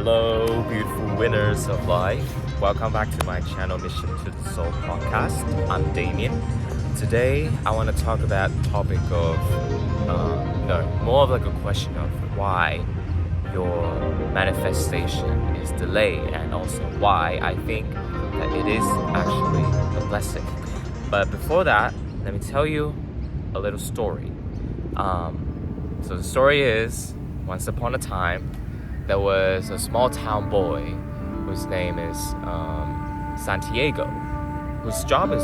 Hello, beautiful winners of life. Welcome back to my channel, Mission to the Soul podcast. I'm Damien. Today, I want to talk about the topic of, more of like a question of why your manifestation is delayed and also why I think that it is actually a blessing. But before that, let me tell you a little story. So the story is, once upon a time, there was a small town boy whose name is Santiago, whose job is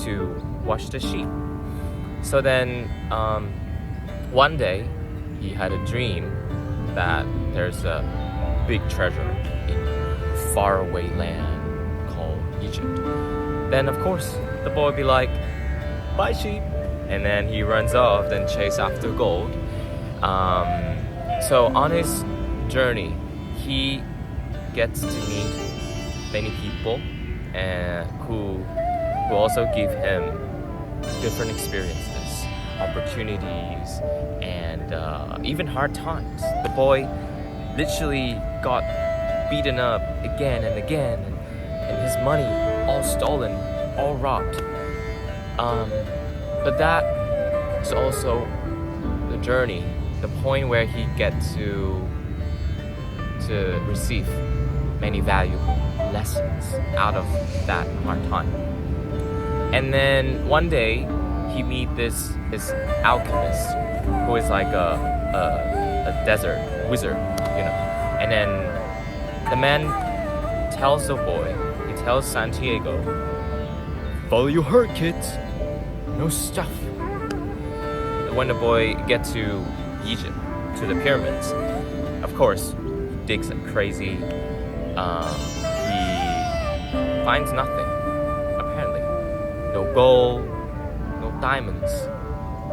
to watch the sheep. So then one day he had a dream that there's a big treasure in a faraway land called Egypt. Then of course the boy would be like, bye sheep, and then he runs off and chase after gold. So on his journey, he gets to meet many people who also give him different experiences, opportunities, and even hard times. The boy literally got beaten up again and again, and his money all stolen, all robbed. But that is also the journey, the point where he gets to receive many valuable lessons out of that hard time. And then one day he meets this alchemist who is like a desert wizard, And then the man tells the boy, he tells Santiago, follow your heart, kids, no stuff. When the boy gets to Egypt, to the pyramids, of course, he digs like crazy. He finds nothing, apparently. No gold, no diamonds,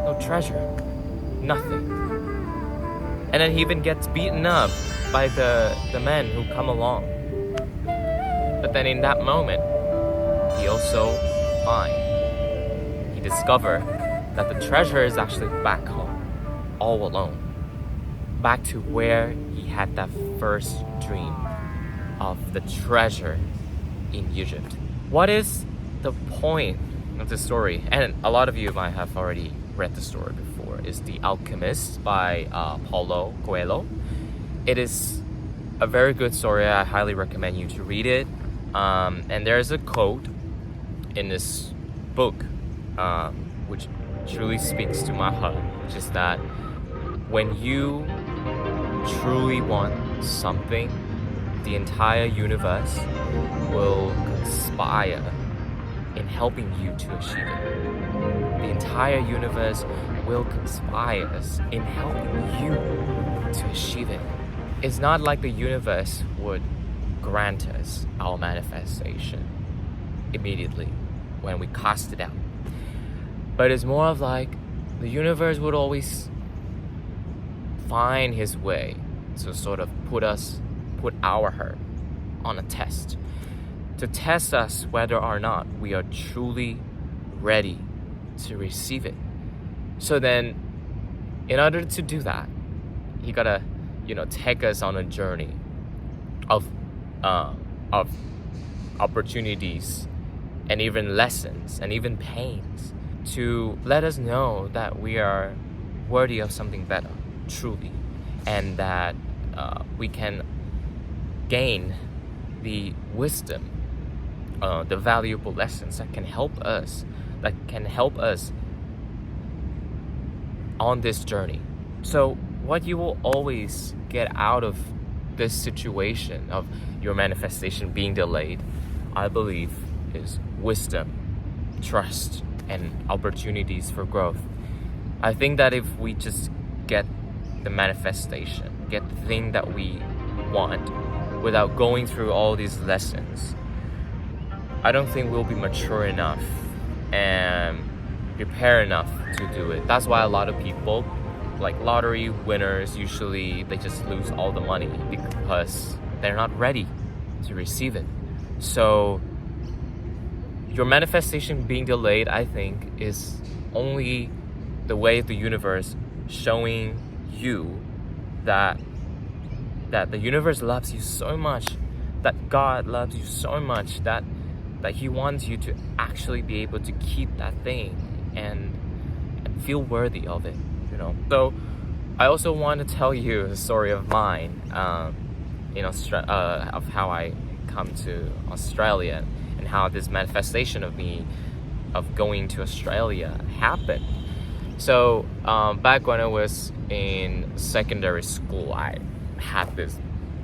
no treasure, nothing. And then he even gets beaten up by the men who come along. But then in that moment, he also he discovers that the treasure is actually back home, all alone. Back to where he had that first dream of the treasure in Egypt. What is the point of the story? And a lot of you might have already read the story before. It's The Alchemist by Paulo Coelho. It is a very good story. I highly recommend you to read it. And there's a quote in this book which truly speaks to my heart, which is that when you truly want something, the entire universe will conspire in helping you to achieve it. The entire universe will conspire in helping you to achieve it. It's not like the universe would grant us our manifestation immediately when we cast it out. But it's more of like the universe would always find his way to sort of put our heart on a test, to test us whether or not we are truly ready to receive it. So then, in order to do that, he gotta, take us on a journey of opportunities and even lessons and even pains to let us know that we are worthy of something better, truly, and that we can gain the wisdom, the valuable lessons that can help us on this journey. So what you will always get out of this situation of your manifestation being delayed, I believe, is wisdom, trust, and opportunities for growth. I think that if we just get the manifestation, get the thing that we want without going through all these lessons, I don't think we'll be mature enough and prepared enough to do it. That's why a lot of people, like lottery winners, usually they just lose all the money because they're not ready to receive it. So your manifestation being delayed, I think, is only the way of the universe showing you that that the universe loves you so much, that God loves you so much, that He wants you to actually be able to keep that thing and feel worthy of it, you know. So I also want to tell you a story of mine, of how I come to Australia and how this manifestation of me of going to Australia happened. So back when I was in secondary school, I had this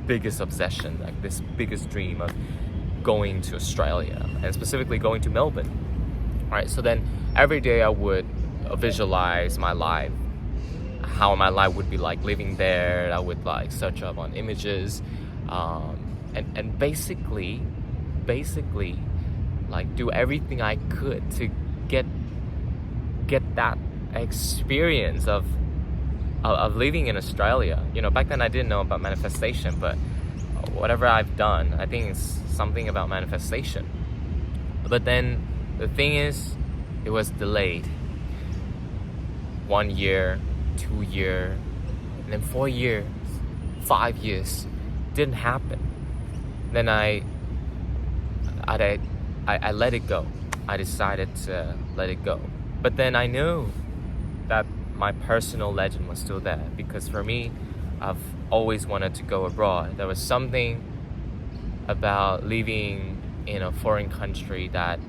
biggest obsession, like this biggest dream of going to Australia, and specifically going to Melbourne. Right, so then every day I would visualize my life, how my life would be like living there. I would like search up on images, and basically like do everything I could to get that experience of living in Australia. You know, back then I didn't know about manifestation, but whatever I've done, I think it's something about manifestation. But then the thing is, it was delayed. 1 year, 2 years, and then 4 years, 5 years, didn't happen. Then I let it go. I decided to let it go. But then I knew that my personal legend was still there, because for me, I've always wanted to go abroad. There was something about living in a foreign country that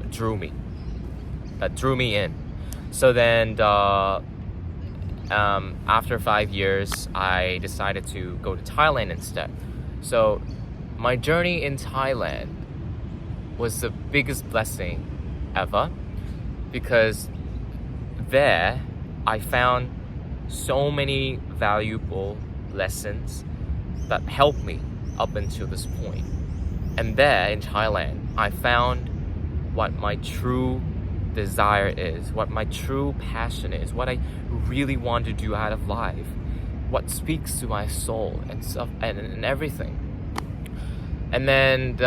drew me in. So then after 5 years, I decided to go to Thailand instead. So my journey in Thailand was the biggest blessing ever, because there I found so many valuable lessons that helped me up until this point. And there in Thailand, I found what my true desire is, what my true passion is, what I really want to do out of life, what speaks to my soul and stuff, and everything. And then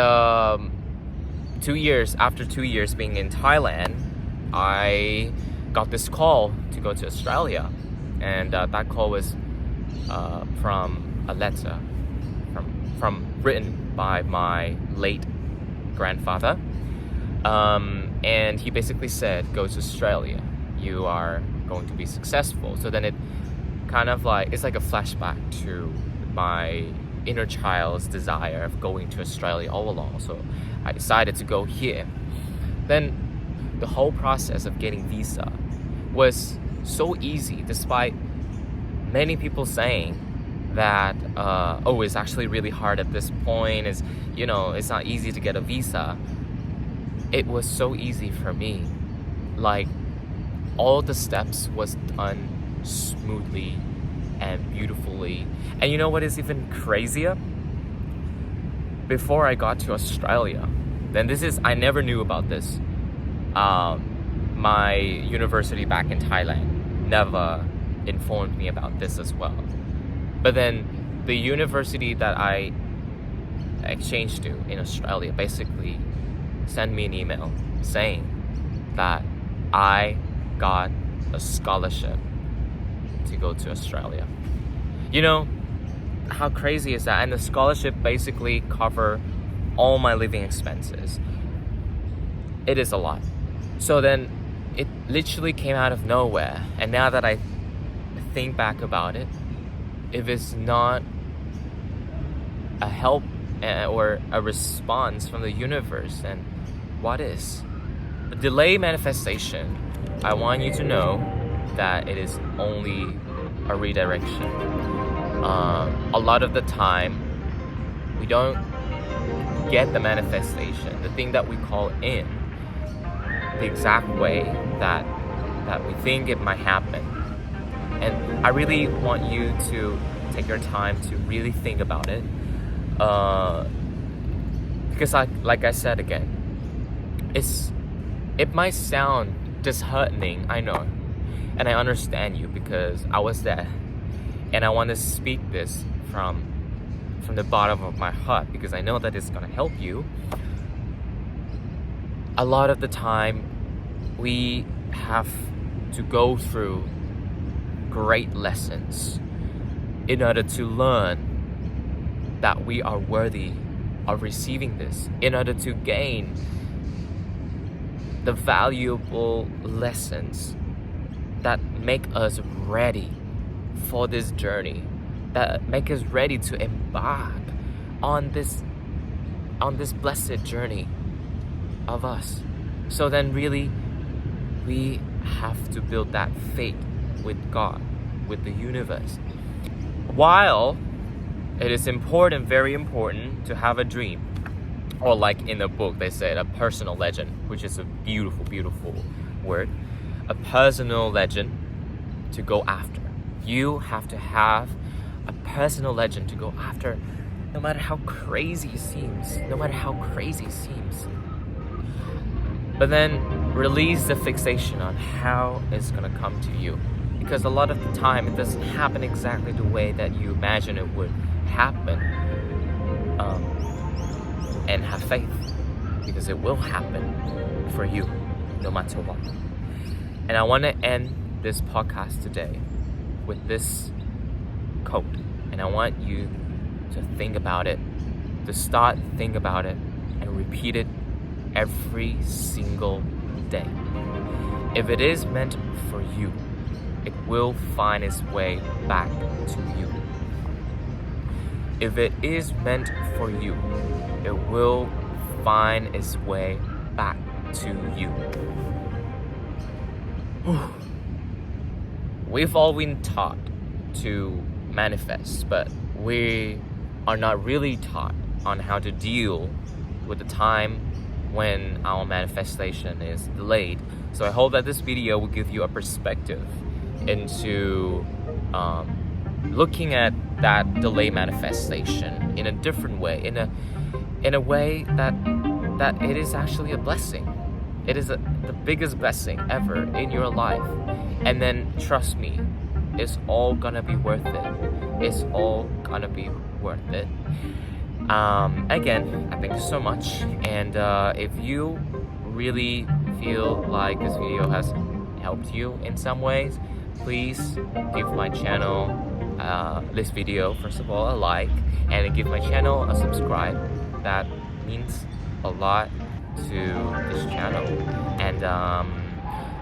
2 years after 2 years being in Thailand, I got this call to go to Australia, and that call was from a letter from written by my late grandfather, and he basically said, go to Australia, you are going to be successful. So then it kind of like, it's like a flashback to my inner child's desire of going to Australia all along. So I decided to go here. Then the whole process of getting visa was so easy, despite many people saying that it's actually really hard at this point, it's not easy to get a visa. It was so easy for me. Like, all the steps was done smoothly and beautifully. And you know what is even crazier? Before I got to Australia, I never knew about this. My university back in Thailand never informed me about this as well. But then the university that I exchanged to in Australia basically sent me an email saying that I got a scholarship to go to Australia. You know, how crazy is that? And the scholarship basically covered all my living expenses. It is a lot. So then it literally came out of nowhere. And now that I think back about it, if it's not a help or a response from the universe, then what is? A delayed manifestation, I want you to know that it is only a redirection. A lot of the time, we don't get the manifestation, the thing that we call in, the exact way that we think it might happen. And I really want you to take your time to really think about it, because like I said again, it might sound disheartening, I know, and I understand you because I was there, and I want to speak this from the bottom of my heart because I know that it's gonna help you. A lot of the time, we have to go through great lessons in order to learn that we are worthy of receiving this, in order to gain the valuable lessons that make us ready for this journey, that make us ready to embark on this blessed journey of us. So then really we have to build that faith with God, with the universe. While it is important, very important, to have a dream, or like in the book they said, a personal legend, which is a beautiful, beautiful word, a personal legend to go after. You have to have a personal legend to go after, no matter how crazy it seems, But then release the fixation on how it's gonna come to you. Because a lot of the time it doesn't happen exactly the way that you imagine it would happen. And have faith, because it will happen for you no matter what. And I want to end this podcast today with this quote, and I want you to think about it, to start think about it and repeat it every single day. If it is meant for you, it will find its way back to you. If it is meant for you, it will find its way back to you. We've all been taught to manifest, but we are not really taught on how to deal with the time when our manifestation is delayed. So I hope that this video will give you a perspective into looking at that delay manifestation in a different way, in a way that it is actually a blessing. It is the biggest blessing ever in your life. And then trust me, it's all gonna be worth it. It's all gonna be worth it. Again, I thank you so much. And if you really feel like this video has helped you in some ways, please give my channel, this video, first of all, a like, and give my channel a subscribe. That means a lot to this channel. And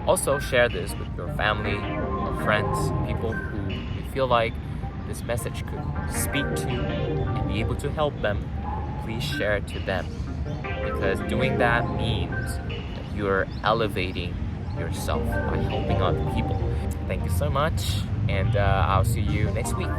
also share this with your family or friends, people who you feel like this message could speak to and be able to help them. Please share it to them, because doing that means that you're elevating yourself by helping other people. Thank you so much, and I'll see you next week.